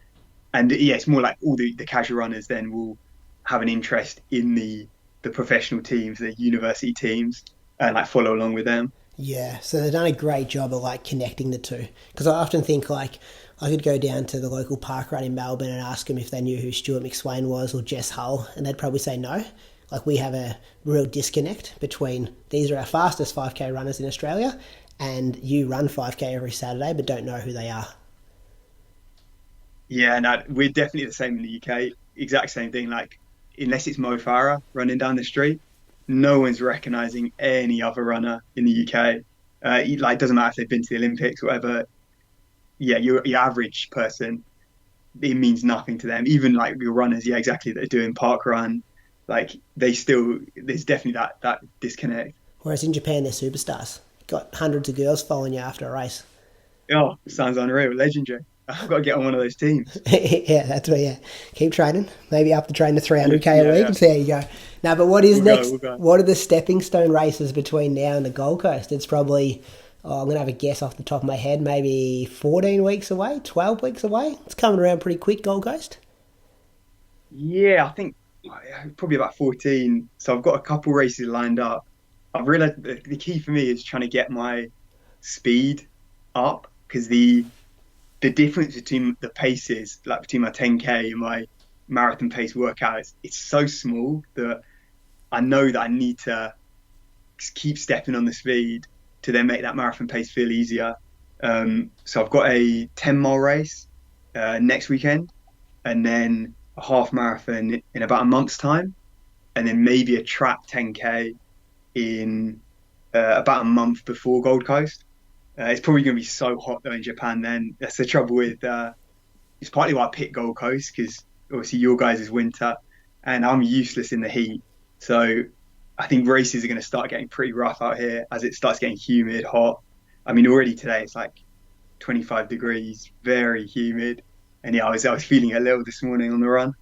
B: And yeah, it's more like all the casual runners then will have an interest in the professional teams, the university teams, and like follow along with them.
A: Yeah, so they've done a great job of like connecting the two. Because I often think like I could go down to the local park run in Melbourne and ask them if they knew who Stuart McSwain was or Jess Hull, and they'd probably say no. Like we have a real disconnect between these are our fastest 5K runners in Australia, and you run 5K every Saturday but don't know who they are.
B: Yeah, no, we're definitely the same in the UK. Exact same thing. Like unless it's Mo Farah running down the street, no one's recognizing any other runner in the UK. Like it doesn't matter if they've been to the Olympics or whatever. Yeah, your average person, it means nothing to them. Even like your runners, yeah, exactly. They're doing park run, like they still there's definitely that disconnect.
A: Whereas in Japan, they're superstars. Got hundreds of girls following you after a race.
B: Oh, sounds unreal, legendary. I've got to get on one of those teams.
A: Yeah, that's what. Yeah, keep training. Maybe up the train to 300K a
B: Yeah,
A: week
B: yeah.
A: and see how you go. Now, but what is
B: We'll go,
A: next?
B: we'll go.
A: What are the stepping stone races between now and the Gold Coast? It's probably, I'm going to have a guess off the top of my head, maybe 14 weeks away, 12 weeks away. It's coming around pretty quick, Gold Coast.
B: Yeah, I think probably about 14. So I've got a couple races lined up. I've realized the key for me is trying to get my speed up because the difference between the paces, like between my 10K and my marathon pace workouts, it's so small that I know that I need to keep stepping on the speed to then make that marathon pace feel easier. So I've got a 10-mile race next weekend, and then a half marathon in about a month's time, and then maybe a track 10K in about a month before Gold Coast. It's probably going to be so hot though in Japan. Then that's the trouble with. It's partly why I picked Gold Coast because obviously your guys is winter, and I'm useless in the heat. So I think races are going to start getting pretty rough out here as it starts getting humid, hot. I mean, already today it's like 25 degrees, very humid. and yeah, I was feeling a little this morning on the run.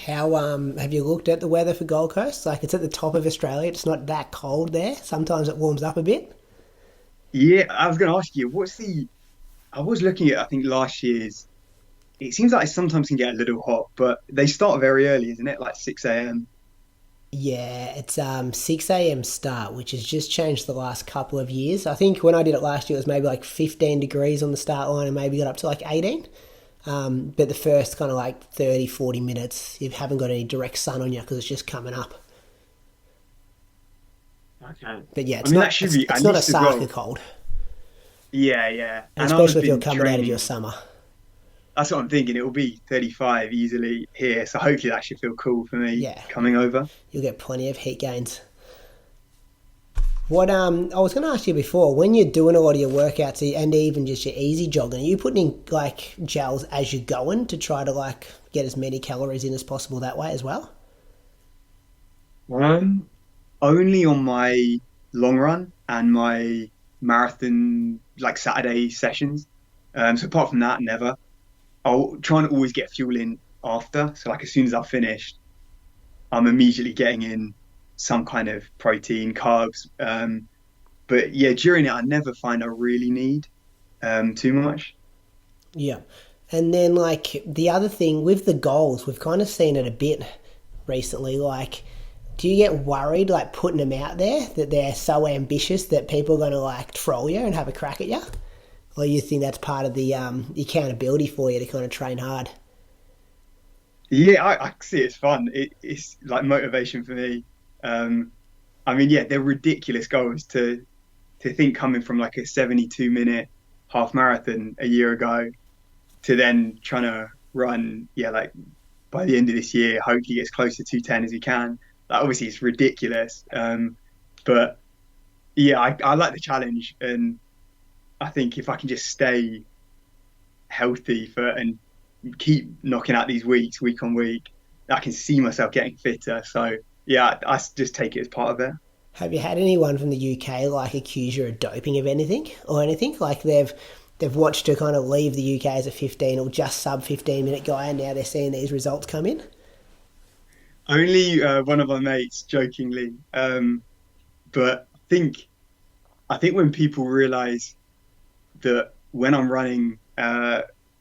A: How have you looked at the weather for Gold Coast? Like it's at the top of Australia. It's not that cold there. Sometimes it warms up a bit.
B: Yeah, I was going to ask you, what's the? I was looking at I think last year's. It seems like it sometimes can get a little hot, but they start very early, isn't it? Like 6 a.m.
A: Yeah, it's 6 a.m. start, which has just changed the last couple of years. I think when I did it last year, it was maybe like 15 degrees on the start line and maybe got up to like 18. But the first kind of like 30, 40 minutes, you haven't got any direct sun on you because it's just coming up.
B: Okay.
A: But yeah,
B: I
A: it's
B: mean, that
A: not
B: should
A: it's,
B: be
A: it's
B: at
A: not a
B: least as
A: Saka
B: well.
A: cold,
B: Yeah, yeah.
A: and
B: And I've
A: especially if you're
B: been
A: coming out of your
B: training.
A: summer.
B: That's what I'm thinking. It will be 35 easily here, so hopefully that should feel cool for me
A: Yeah,
B: coming over.
A: you'll get plenty of heat gains. What I was going to ask you before, when you're doing a lot of your workouts and even just your easy jogging, are you putting in like gels as you're going to try to like get as many calories in as possible that way as well?
B: Um, Only on my long run and my marathon, like Saturday sessions. So apart from that, never. I'll try and always get fuel in after. So like as soon as I've finished, I'm immediately getting in some kind of protein, carbs. But yeah, during it, I never find I really need too much.
A: Yeah. And then like the other thing with the goals, we've kind of seen it a bit recently. Like, do you get worried like putting them out there that they're so ambitious that people are going to like troll you and have a crack at you? Or you think that's part of the accountability for you to kind of train hard?
B: Yeah, I see it's fun. It's like motivation for me. Um, I mean, yeah, they're ridiculous goals to think coming from like a 72-minute half marathon a year ago to then trying to run, yeah, like by the end of this year, hopefully get as close to 210 as we can. Like, obviously, it's ridiculous. But yeah, I like the challenge. And I think if I can just stay healthy for and keep knocking out these weeks, week on week, I can see myself getting fitter. So yeah, I just take it as part of it.
A: Have you had anyone from the UK like accuse you of doping of anything or anything? Like they've watched her kind of leave the UK as a 15 or just sub 15-minute guy, and now they're seeing these results come in.
B: Only one of my mates jokingly, but I think when people realize that when I'm running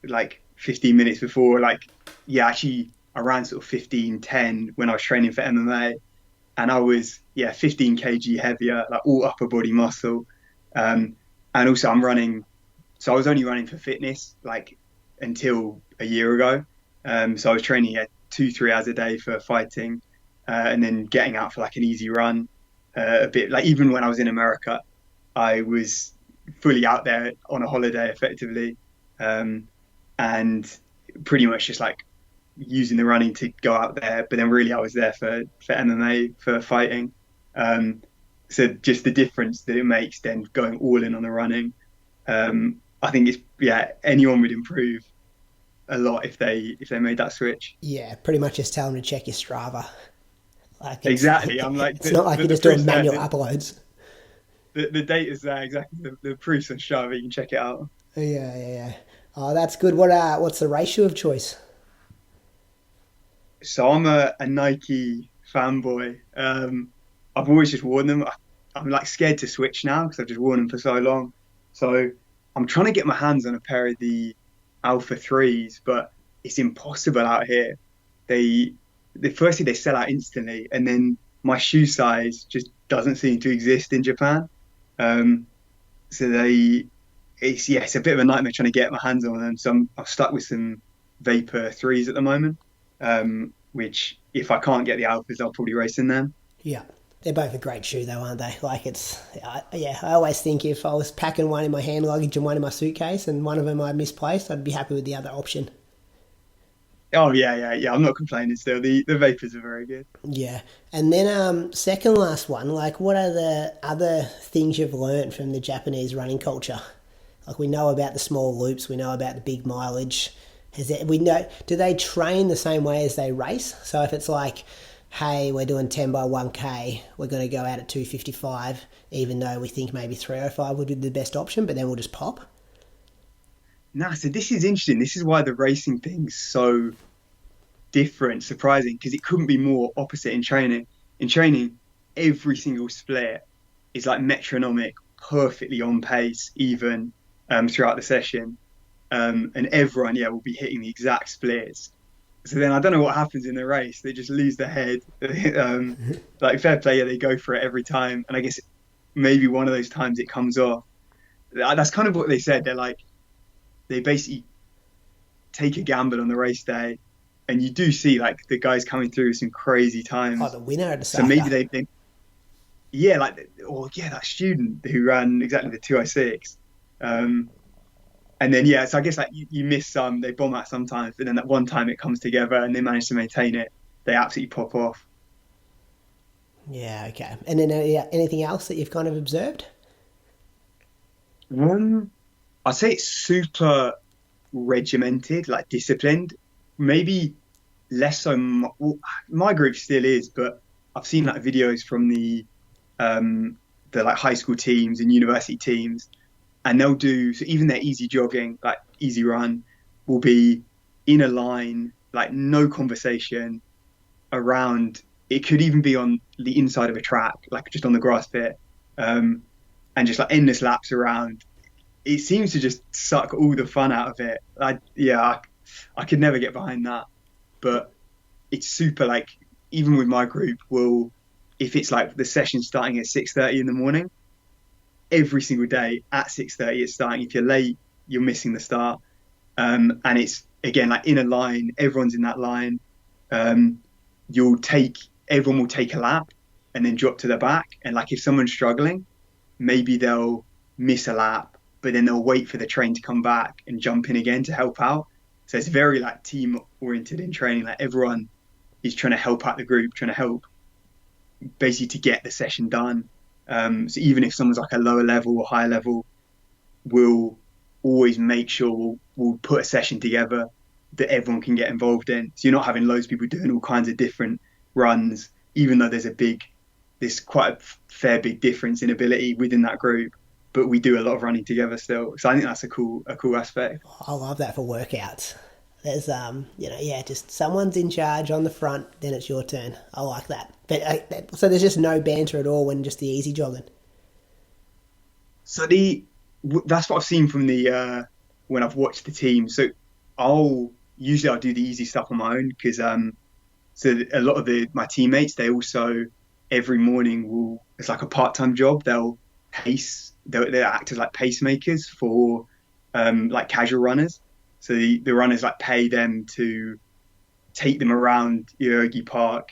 B: like 15 minutes before, like yeah, actually I ran sort of 15:10 when I was training for MMA, and I was yeah 15 kg heavier, like all upper body muscle, um, and also I'm running. So I was only running for fitness like until a year ago. So I was training at 2, 3 hours a day for fighting, and then getting out for like an easy run, a bit like even when I was in America, I was fully out there on a holiday effectively, um, and pretty much just like using the running to go out there. But then really I was there for MMA for fighting. Um, so just the difference that it makes then going all in on the running. I think it's yeah anyone would improve a lot if they made that switch.
A: Yeah, pretty much just tell them to check your Strava. Like
B: Exactly. I'm like
A: it's not like you're
B: the
A: just doing
B: proof's there.
A: manual uploads.
B: The data's there exactly. The proof's on Strava. You can check it out.
A: Yeah. Oh, that's good. What's the ratio of choice?
B: So I'm a Nike fanboy. I've always just worn them. I'm like scared to switch now because I've just worn them for so long. So I'm trying to get my hands on a pair of the Alpha threes, but it's impossible out here. They, firstly they sell out instantly, and then my shoe size just doesn't seem to exist in Japan. Um, so it's yeah, it's a bit of a nightmare trying to get my hands on them. So I'm stuck with some Vapor threes at the moment, which if I can't get the Alphas, I'll probably race in them.
A: Yeah. They're both a great shoe, though, aren't they? Like, yeah, I always think if I was packing one in my hand luggage and one in my suitcase and one of them I misplaced, I'd be happy with the other option.
B: Oh yeah. I'm not complaining still. The Vapors are very good.
A: Yeah. And then, second last one, like, what are the other things you've learned from the Japanese running culture? Like, we know about the small loops, we know about the big mileage. Do they train the same way as they race? So if it's like, hey, we're doing 10 by 1K, we're going to go out at 255, even though we think maybe 305 would be the best option, but then we'll just pop.
B: nah, so this is interesting. This is why the racing thing's so different, surprising, because it couldn't be more opposite in training. In training, every single split is like metronomic, perfectly on pace, even throughout the session. And everyone, yeah, will be hitting the exact splits. So then I don't know what happens in the race. They just lose their head. Like fair play, yeah, they go for it every time. And I guess maybe one of those times it comes off. That's kind of what they said. They're like, they basically take a gamble on the race day. And you do see like the guys coming through with some crazy
A: Oh,
B: times.
A: the winner at
B: So maybe
A: Osaka.
B: they yeah, like, or yeah, that student who ran exactly the 206. Um, and then, yeah, so I guess like you miss some, they bomb out sometimes, but then that one time it comes together and they manage to maintain it, they absolutely pop off.
A: Yeah, okay. And then anything else that you've kind of observed?
B: Um, I'd say it's super regimented, like disciplined. Maybe less so. Well, my group still is, but I've seen like videos from the like high school teams and university teams, and they'll do so even their easy jogging, like easy run, will be in a line, like no conversation around. It could even be on the inside of a track, like just on the grass bit, um, and just like endless laps around. It seems to just suck all the fun out of it. I could never get behind that. But it's super like even with my group, will if it's like the session starting at 6:30 in the morning, every single day at 6:30 it's starting. If you're late, you're missing the start. And it's again like in a line, everyone's in that line. Um, you'll take everyone will take a lap and then drop to the back. And like if someone's struggling, maybe they'll miss a lap, but then they'll wait for the train to come back and jump in again to help out. So it's very like team oriented in training. Like everyone is trying to help out the group, trying to help basically to get the session done. So even if someone's like a lower level or higher level, we'll always make sure we'll put a session together that everyone can get involved in. So you're not having loads of people doing all kinds of different runs, even though there's quite a fair big difference in ability within that group. But we do a lot of running together still. So I think that's a cool aspect.
A: I love that for workouts. There's yeah, just someone's in charge on the front, then it's your turn. I like that. But so there's just no banter at all when just the easy jogging.
B: So that's what I've seen from the when I've watched the team. So I'll do the easy stuff on my own because so a lot of my teammates they also every morning will it's like a part-time job. They'll act as like pacemakers for like casual runners. So the runners like pay them to take them around Yogi Park,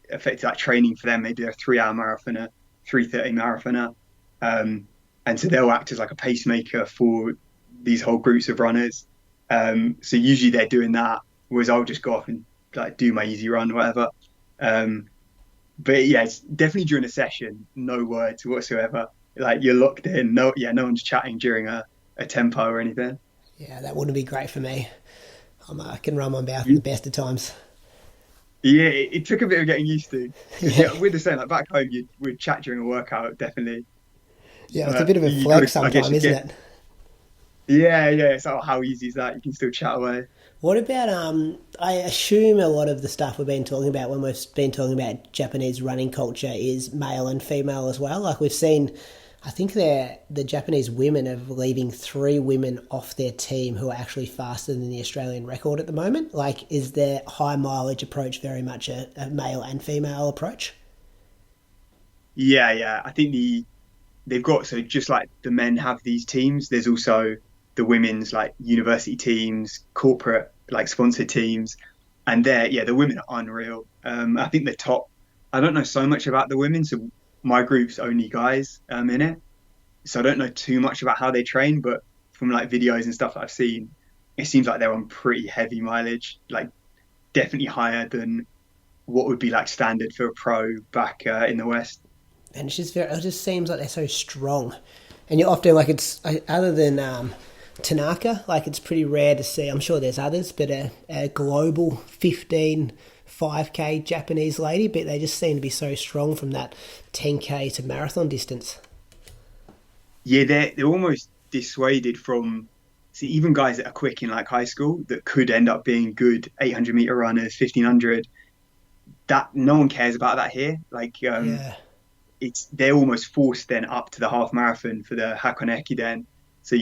B: effectively like training for them. Maybe they're a 3 hour marathoner, 3:30 marathoner. Um, and so they'll act as like a pacemaker for these whole groups of runners. So usually they're doing that, whereas I'll just go off and like do my easy run or whatever. Um, but yeah, it's definitely during a session, no words whatsoever. Like you're locked in. No, yeah, no one's chatting during a tempo or anything.
A: Yeah, that wouldn't be great for me. I can run my mouth at the best of times.
B: Yeah, it took a bit of getting used to because
A: Yeah,
B: yeah, we're the same. Like back home, we'd chat during a workout, definitely.
A: yeah, it's a bit
B: But
A: of a
B: you got
A: flex
B: to, I guess,
A: sometimes,
B: you
A: isn't
B: get
A: it?
B: yeah. So how easy is that? You can still chat away.
A: What about I assume a lot of the stuff we've been talking about when we've been talking about Japanese running culture is male and female as well. Like we've seen, I think the Japanese women are leaving 3 women off their team who are actually faster than the Australian record at the moment. Like, is their high mileage approach very much a male and female approach?
B: Yeah. I think they've got so just like the men have these teams, there's also the women's like university teams, corporate like sponsored teams, and the women are unreal. I think the top. I don't know so much about the women, so my group's only guys in it, so I don't know too much about how they train, but from like videos and stuff that I've seen, it seems like they're on pretty heavy mileage, like definitely higher than what would be like standard for a pro back in the West.
A: And it just seems like they're so strong. And you often like it's other than Tanaka, like it's pretty rare to see. I'm sure there's others, but a global 15 5K Japanese lady, but they just seem to be so strong from that 10K to marathon distance.
B: Yeah, they're almost dissuaded from see even guys that are quick in like high school that could end up being good 800-meter runners, 1500, that no one cares about that here. Like
A: Yeah.
B: they're almost forced then up to the half marathon for the Hakoneki then. So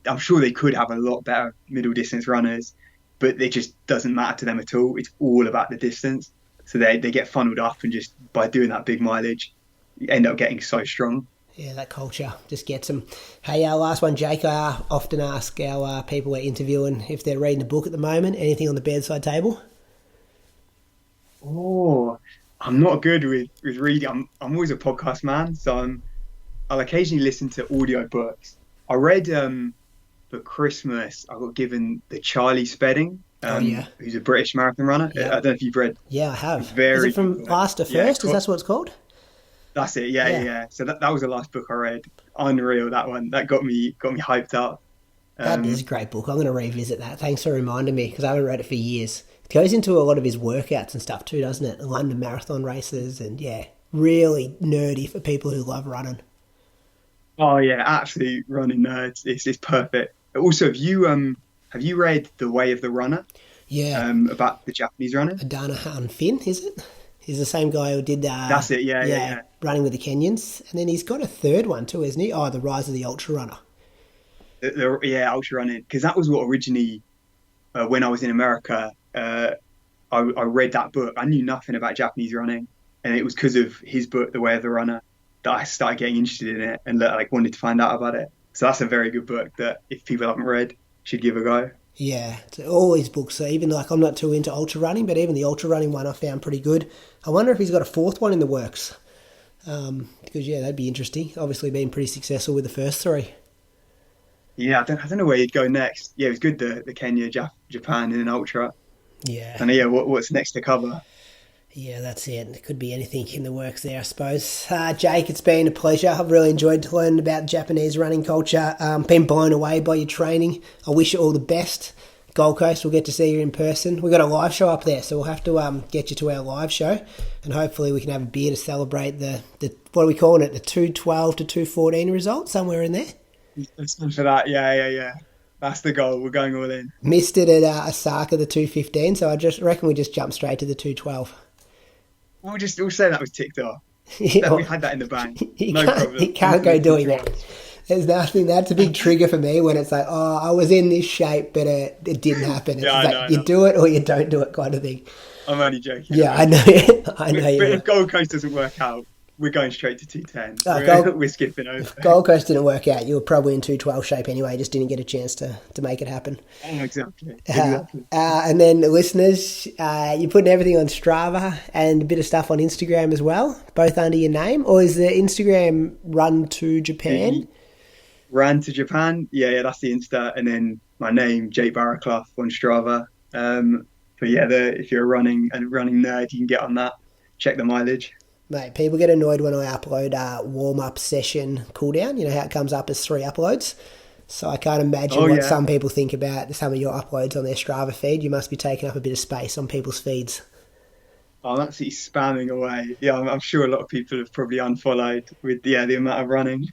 B: I'm sure they could have a lot better middle distance runners, but it just doesn't matter to them at all. It's all about the distance. So they get funneled up, and just by doing that big mileage, you end up getting so strong.
A: Yeah, that culture just gets them. Hey, last one, Jake. I often ask our people we're interviewing if they're reading a book at the moment. Anything on the bedside table?
B: Oh, I'm not good with reading. I'm always a podcast man, so I'll occasionally listen to audio books. I read for Christmas. I got given the Charlie Spedding,
A: Oh, yeah.
B: who's a British marathon runner. I
A: Yeah.
B: don't know if you've read.
A: Yeah, I have. Is
B: Very
A: it from
B: good book.
A: last to
B: Yeah,
A: first? Is that what it's called?
B: that's it. Yeah,
A: Yeah.
B: yeah. So that was the last book I read. Unreal, that one. That got me hyped up.
A: That is a great book. I'm going to revisit that. Thanks for reminding me because I haven't read it for years. It goes into a lot of his workouts and stuff too, doesn't it? London Marathon races and yeah, really nerdy for people who love running.
B: Oh yeah, absolute running nerds. It's perfect. Also, have you read The Way of the Runner?
A: Yeah,
B: About the Japanese runners?
A: Adanahan Finn, is it? He's the same guy who did
B: That's it. Yeah.
A: running with the Kenyans. And then he's got a third one too, isn't he? Oh, The Rise of the Ultra Runner.
B: Yeah, ultra running, because that was what originally when I was in America, I read that book. I knew nothing about Japanese running, and it was because of his book, The Way of the Runner, that I started getting interested in it and like wanted to find out about it. So that's a very good book that if people haven't read, should give a go.
A: Yeah, so all his books. So even like I'm not too into ultra running, but even the ultra running one I found pretty good. I wonder if he's got a fourth one in the works. Because yeah, that'd be interesting. Obviously, been pretty successful with the first three.
B: Yeah, I don't know where you'd go next. Yeah, it was good the Kenya, Japan in an ultra.
A: Yeah,
B: And yeah, what's next to cover?
A: yeah, that's it. It could be anything in the works there, I suppose. Jake, it's been a pleasure. I've really enjoyed learning about Japanese running culture. Been blown away by your training. I wish you all the best. Gold Coast, we'll get to see you in person. We've got a live show up there, so we'll have to get you to our live show, and hopefully we can have a beer to celebrate the what are we calling it, the 212 to 214 result, somewhere in there.
B: Let's go for that. Yeah. That's the goal. We're going all in.
A: Missed it at Osaka, the 215, so I just reckon we just jump straight to the 212.
B: We'll say that was ticked off.
A: Yeah,
B: That we had that in the bank.
A: you
B: No
A: can't,
B: problem.
A: you can't go doing that. There's nothing. That's a big trigger for me when it's like, oh, I was in this shape, but it didn't happen. It's
B: Yeah, I
A: like
B: know.
A: you do it or you don't do it, kind of thing.
B: I'm only joking.
A: Yeah, I know. I know
B: But
A: you.
B: if Gold Coast doesn't work out, we're going straight to 210. We're skipping over.
A: Gold Coast didn't work out. You were probably in 212 shape anyway. Just didn't get a chance to make it happen.
B: Exactly.
A: And then listeners, you're putting everything on Strava and a bit of stuff on Instagram as well, both under your name, or is the Instagram Run to Japan?
B: Ran to Japan. Yeah, that's the Insta. And then my name, Jake Barraclough on Strava. But yeah, if you're a running nerd, you can get on that. Check the mileage.
A: Mate, people get annoyed when I upload a warm-up session cooldown. You know how it comes up as 3 uploads? So I can't imagine what some people think about some of your uploads on their Strava feed. You must be taking up a bit of space on people's feeds.
B: I'm absolutely spamming away. Yeah, I'm sure a lot of people have probably unfollowed with the amount of running.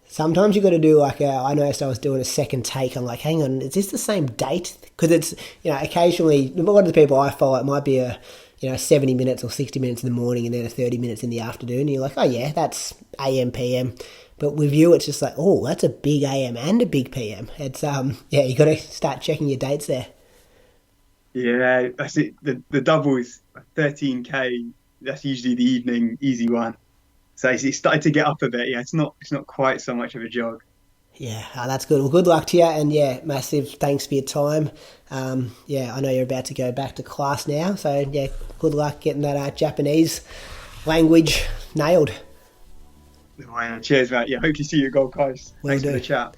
A: Sometimes you got to do like I noticed I was doing a second take. I'm like, hang on, is this the same date? Because it's, occasionally, a lot of the people I follow, it might be 70 minutes or 60 minutes in the morning and then a 30 minutes in the afternoon. And you're like, oh yeah, that's AM, PM. But with you, it's just like, oh, that's a big AM and a big PM. It's, you got to start checking your dates there.
B: Yeah, that's it. The double is 13K. That's usually the evening easy one. So it's started to get up a bit. Yeah, it's not quite so much of a jog.
A: Yeah, that's good. Well, good luck to you, and yeah, massive thanks for your time. I know you're about to go back to class now, so yeah, good luck getting that Japanese language nailed.
B: Cheers, mate. Yeah, hope to see you at Gold Coast.
A: Will
B: Thanks
A: do.
B: for the chat.